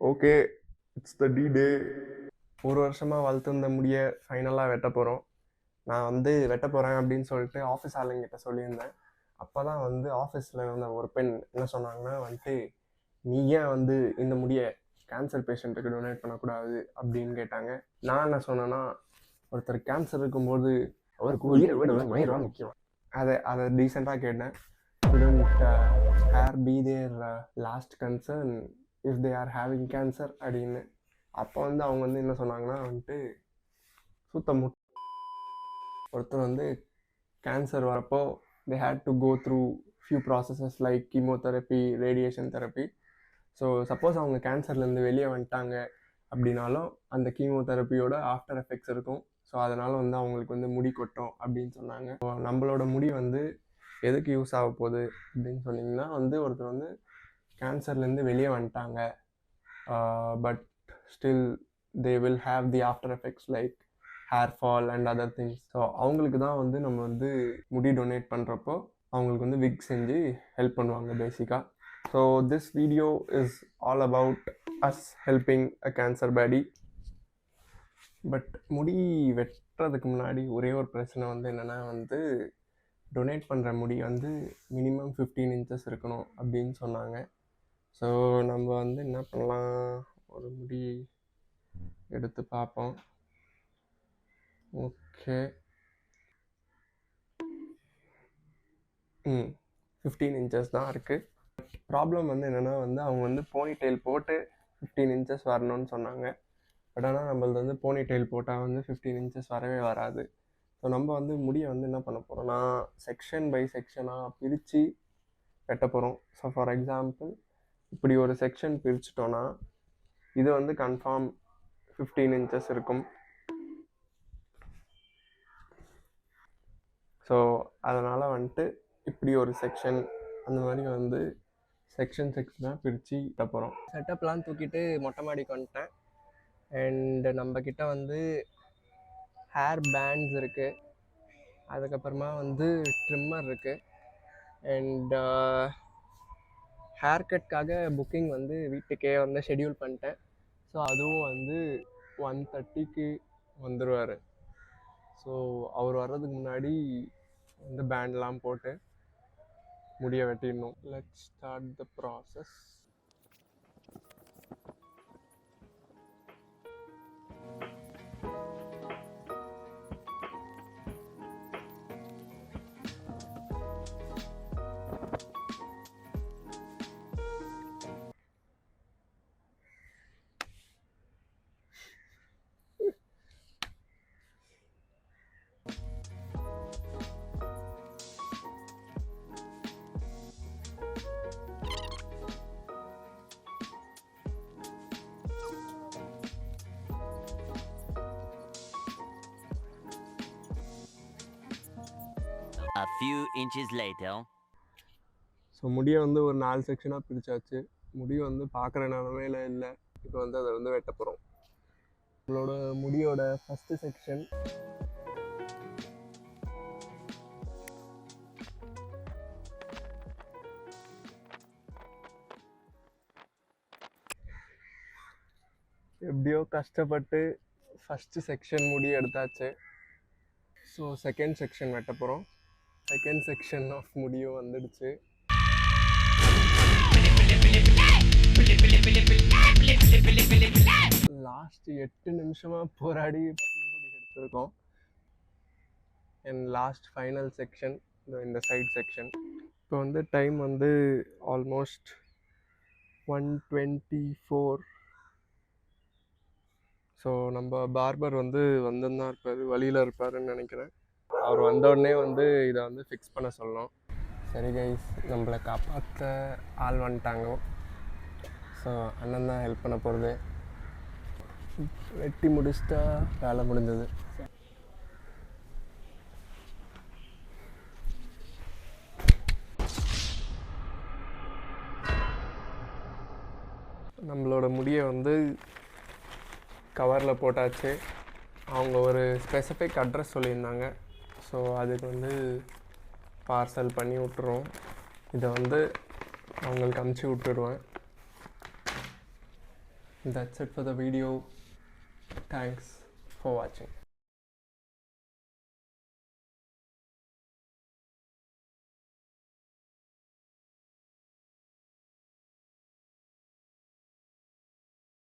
Okay, it's the டே. ஒரு வருஷமாக வளர்த்துருந்த முடிய ஃபைனலாக வெட்ட போகிறோம். நான் வந்து வெட்ட போகிறேன் அப்படின்னு சொல்லிட்டு ஆஃபீஸ் ஆளுங்கிட்ட சொல்லியிருந்தேன். அப்போ தான் வந்து ஆஃபீஸில் இருந்த ஒரு பெண் என்ன சொன்னாங்கன்னா வந்துட்டு, நீ ஏன் வந்து இந்த முடியை கேன்சர் பேஷண்ட்டுக்கு டொனேட் பண்ணக்கூடாது அப்படின்னு கேட்டாங்க. நான் என்ன சொன்னேன்னா, ஒருத்தர் கேன்சர் இருக்கும்போது அவருக்கு உயிரை விட மயிரம் முக்கியம். அதை டீசெண்டாக கேட்டேன். Shouldn't hair be their last concern if they are having cancer அப்படின்னு. அப்போ வந்து அவங்க வந்து என்ன சொன்னாங்கன்னா வந்துட்டு, ஒருத்தர் வந்து கேன்சர் வரப்போ they had to go through few processes like chemotherapy, radiation therapy. So suppose அவங்க கேன்சர்லேருந்து வெளியே வந்துட்டாங்க அப்படின்னாலும் அந்த கீமோதெரப்பியோட ஆஃப்டர் எஃபெக்ட்ஸ் இருக்கும். ஸோ அதனால் வந்து அவங்களுக்கு வந்து முடி கொட்டும் அப்படின்னு சொன்னாங்க. நம்மளோட முடி வந்து எதுக்கு யூஸ் ஆக போகுது அப்படின்னு சொன்னிங்கன்னா வந்து, ஒருத்தர் வந்து கேன்சர்லேருந்து வெளியே வந்துட்டாங்க, but still they will have the after effects like hair fall and other things. So அவங்களுக்கு தான் வந்து நம்ம வந்து முடி டொனேட் பண்ணுறப்போ அவங்களுக்கு வந்து விக் செஞ்சு ஹெல்ப் பண்ணுவாங்க பேசிக்காக. So this video is all about us helping a cancer body. But முடி வெட்டுறதுக்கு முன்னாடி ஒரே ஒரு பிரச்சனை வந்து என்னென்னா வந்து, டொனேட் பண்ணுற முடி வந்து மினிமம் 15 inches இருக்கணும் அப்படின்னு சொன்னாங்க. ஸோ நம்ம வந்து என்ன பண்ணலாம், ஒரு முடி எடுத்து பார்ப்போம். ஓகே, 15 inches தான் இருக்குது. ப்ராப்ளம் வந்து என்னென்னா வந்து, அவங்க வந்து போனி டெயில் போட்டு 15 inches வரணும்னு சொன்னாங்க. பட் ஆனால் நம்மளது வந்து போனி டெயில் போட்டால் வந்து 15 inches வரவே வராது. ஸோ நம்ம வந்து முடியை வந்து என்ன பண்ண போகிறோம்னா, செக்ஷன் பை செக்ஷனாக பிரித்து வெட்ட போகிறோம். ஸோ ஃபார் எக்ஸாம்பிள், இப்படி ஒரு செக்ஷன் பிரிச்சுட்டோன்னா இது வந்து கன்ஃபார்ம் 15 inches இருக்கும். ஸோ அதனால் வந்துட்டு இப்படி ஒரு செக்ஷன், அந்த மாதிரி வந்து செக்ஷனாக பிரித்து வெட்ட போகிறோம். செட்டப்லாம் தூக்கிட்டு மொட்டை மாடிக்கு வந்துட்டேன். அண்ட் நம்மக்கிட்ட வந்து ஹேர் பேண்ட்ஸ் இருக்குது, அதுக்கப்புறமா வந்து ட்ரிம்மர் இருக்குது, அண்ட் ஹேர் கட்காக புக்கிங் வந்து வீட்டுக்கே வந்து ஷெட்யூல் பண்ணிட்டேன். ஸோ அதுவும் வந்து 1:30க்கு வந்துடுவார். ஸோ அவர் வர்றதுக்கு முன்னாடி வந்து பேண்ட்லாம் போட்டு முடிய வெட்டிடணும். Let's start the process. A few inches later. So முடியை வந்து ஒரு 4 செக்ஷனாக பிரித்தாச்சு. முடி வந்து பார்க்குற நிலமையில இல்லை. இப்போ வந்து அதை வந்து வெட்ட போகிறோம். நம்மளோட முடியோட ஃபஸ்ட்டு செக்ஷன் எப்படியோ கஷ்டப்பட்டு ஃபஸ்ட்டு செக்ஷன் முடி எடுத்தாச்சு. ஸோ செகண்ட் செக்ஷன் வெட்ட போகிறோம். செகண்ட் செக்ஷன் ஆஃப் முடியும் வந்துடுச்சு. லாஸ்ட் 8 நிமிஷமாக போராடி முடி எடுத்திருக்கோம். அண்ட் லாஸ்ட் ஃபைனல் செக்ஷன் இந்த சைட் செக்ஷன். இப்போ வந்து டைம் வந்து ஆல்மோஸ்ட் 1:24. ஸோ நம்ம பார்பர் வந்து வந்துன்னு தான் இருப்பார், வழியில் இருப்பாருன்னு நினைக்கிறேன். அவர் வந்தோடனே வந்து இதை வந்து ஃபிக்ஸ் பண்ண சொல்லணும். சரி கைஸ், நம்மளை காப்பாற்ற ஆள் வந்துட்டாங்க. ஸோ அண்ணன் தான் ஹெல்ப் பண்ண போகிறது. வெட்டி முடிச்சிட்டா வேலை முடிஞ்சது. நம்மளோட முடியை வந்து கவரில் போட்டாச்சு. அவங்க ஒரு ஸ்பெசிஃபிக் அட்ரஸ் சொல்லியிருந்தாங்க. ஸோ அதுக்கு வந்து பார்சல் பண்ணி விட்டுருவோம். இதை வந்து அவங்களுக்கு அனுப்பிச்சி விட்டுடுவேன். That's it for the video. Thanks for watching.